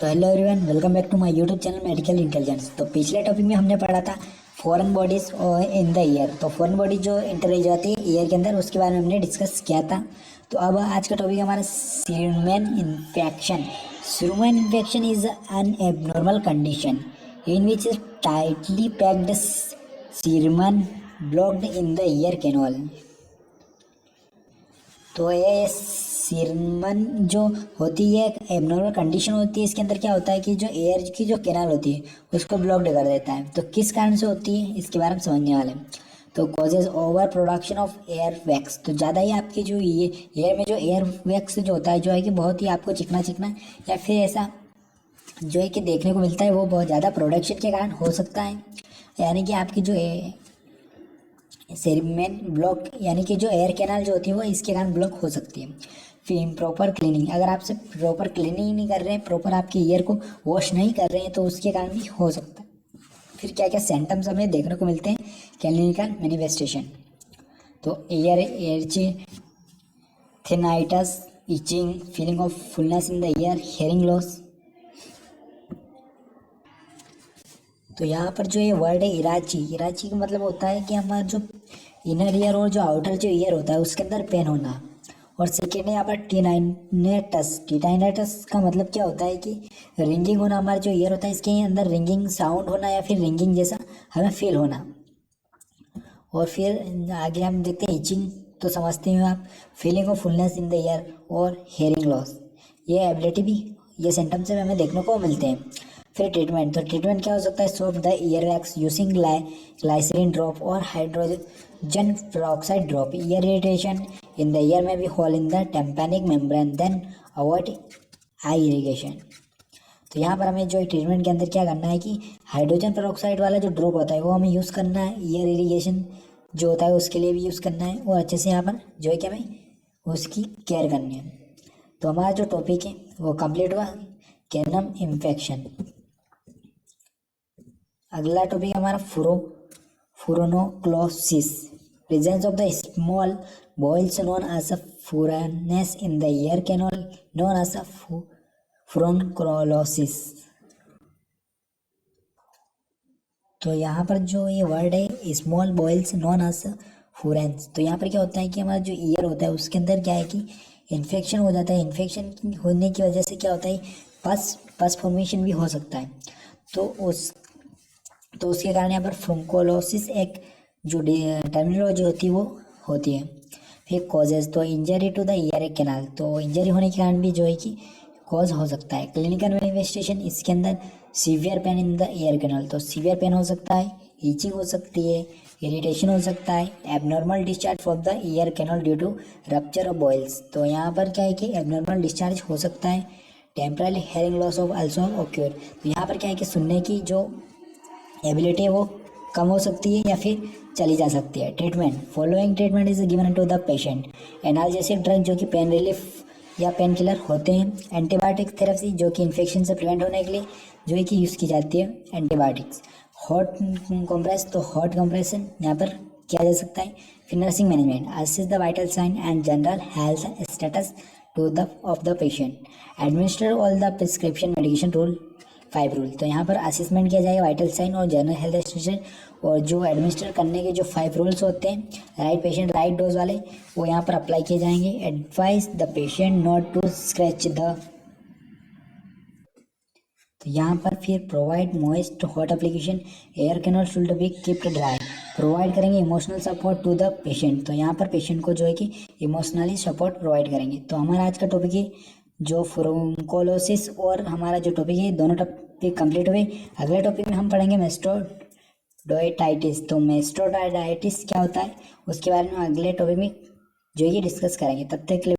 तो hello everyone, welcome back to my YouTube channel medical intelligence. तो पिछले topic में हमने पढ़ा था foreign bodies in the ear. तो फॉरेन बॉडी जो इंटर हो जाती है ईयर के अंदर, उसके बारे में हमने डिस्कस किया था। तो अब आज का टॉपिक हमारा cerumen infection. Cerumen infection is an abnormal condition in which tightly packed cerumen blocked in the ear canal. तो ये सीरमन जो होती है एक एबनॉर्मल कंडीशन होती है। इसके अंदर क्या होता है कि जो एयर की जो कैनाल होती है उसको ब्लॉक्ड कर देता है। तो किस कारण से होती है इसके बारे में समझने वाले हैं। तो causes over production of air wax. तो ज़्यादा ही आपकी जो ये एयर में जो एयर वैक्स जो होता है जो है कि बहुत ही आपको चिकना चिकना या फिर ऐसा जो है कि देखने को मिलता है, वो बहुत ज़्यादा प्रोडक्शन के कारण हो सकता है। यानी कि आपकी जो सीरमेन ब्लॉक यानी कि जो एयर कैनाल जो होती है वो इसके कारण ब्लॉक हो सकती है। फिर इम्प्रॉपर क्लीनिंग, अगर आपसे प्रॉपर क्लीनिंग नहीं कर रहे हैं, प्रॉपर आपके ईयर को वॉश नहीं कर रहे हैं, तो उसके कारण भी हो सकता है। फिर क्या क्या सिम्टम्स हमें देखने को मिलते हैं क्लिनिकल मैनिफेस्टेशन। तो ear ache, tinnitus, itching, feeling of fullness in the ear, hearing loss. तो यहाँ पर जो ये वर्ड है इराची, इराची का मतलब होता है कि हमारा जो इनर ईयर और जो आउटर जो ईयर होता है उसके अंदर पेन होना। और सेकेंड है यहाँ पर टीनाइनेटस। टीनाइनेटस का मतलब क्या होता है कि रिंगिंग होना, हमारा जो ईयर होता है इसके अंदर रिंगिंग साउंड होना या फिर रिंगिंग जैसा हमें फील होना। और फिर आगे हम देखते हैं इचिंग। तो समझते हैं आप, feeling of fullness in the year और हेयरिंग लॉस। ये एबिलिटी भी, ये सिम्टम्स से हमें देखने को मिलते हैं। फिर ट्रीटमेंट, तो ट्रीटमेंट क्या हो सकता है, soft the ear wax using glycerine drop और hydrogen peroxide drop. Ear irritation in the ear में भी hole in the tympanic membrane, then avoid ear irrigation. तो यहाँ पर हमें जो ट्रीटमेंट के अंदर क्या करना है कि हाइड्रोजन पेरोक्साइड वाला जो ड्रॉप होता है वो हमें यूज़ करना है। ईयर इरिगेशन जो होता है उसके लिए भी यूज़ करना है, और अच्छे से यहाँ पर जो है कि हमें उसकी केयर करनी है। तो हमारा जो टॉपिक है वो कंप्लीट हुआ, कैनम इन्फेक्शन। अगला टॉपिक हमारा furunculosis, presence of the small boils known as a furuncle in the ear canal known as a furunculosis. तो यहाँ पर जो ये वर्ड है small boils known as furuncles. तो यहाँ पर क्या होता है कि हमारा जो ईयर होता है उसके अंदर क्या है कि इन्फेक्शन हो जाता है। इन्फेक्शन होने की वजह से क्या होता है, पस फॉर्मेशन भी हो सकता है। तो उसके कारण यहाँ पर फ्रोंकोलोसिस एक जो टर्मिनोलॉजी होती है वो होती है। फिर कॉजेज, तो injury to the ear canal. तो इंजरी होने के कारण भी जो है कि कॉज हो सकता है। क्लिनिकल मैनिफेस्टेशन, इसके अंदर severe pain in the ear canal. तो सीवियर पेन हो सकता है, ईचिंग हो सकती है, इरिटेशन हो सकता है, abnormal discharge from the ear canal due to rupture of boils. तो यहाँ पर क्या है कि एबनॉर्मल डिस्चार्ज हो सकता है। Temporary hearing loss of also occur. तो यहाँ पर क्या है कि सुनने की जो एबिलिटी है वो कम हो सकती है या फिर चली जा सकती है। Treatment, following treatment is given to the patient. Analgesic drug जो कि पेन रिलीफ या पेन किलर होते हैं। एंटीबायोटिक थेरेपी जो कि इन्फेक्शन से प्रिवेंट होने के लिए जो है कि यूज़ की जाती है एंटीबायोटिक्स। हॉट कंप्रेस, तो हॉट कंप्रेशन यहाँ पर किया जा सकता है। फिर nursing management, assist the vital sign and general health status to the of the patient. Administer all the prescription medication rule 5 rule. तो यहाँ पर असेसमेंट किया जाएगा वाइटल साइन और जनरल हेल्थ स्टेटस, और जो एडमिनिस्टर करने के जो 5 रूल्स होते हैं राइट पेशेंट राइट डोज वाले, वो यहाँ पर अप्लाई किए जाएंगे। Advise the patient not to scratch the. तो यहाँ पर फिर provide moist hot application, ear canal should be keeped dry. Provide करेंगे emotional support to the patient. तो यहाँ पर पेशेंट को जो है कि इमोशनली सपोर्ट प्रोवाइड करेंगे। तो हमारा आज का टॉपिक है जो फ्रोंकोलोसिस और हमारा जो टॉपिक है, दोनों टॉपिक कंप्लीट हुए। अगले टॉपिक में हम पढ़ेंगे मेस्टोडाइटिस। तो मेस्टोडाइटिस क्या होता है उसके बारे में अगले टॉपिक में जो है डिस्कस करेंगे। तब तक के लिए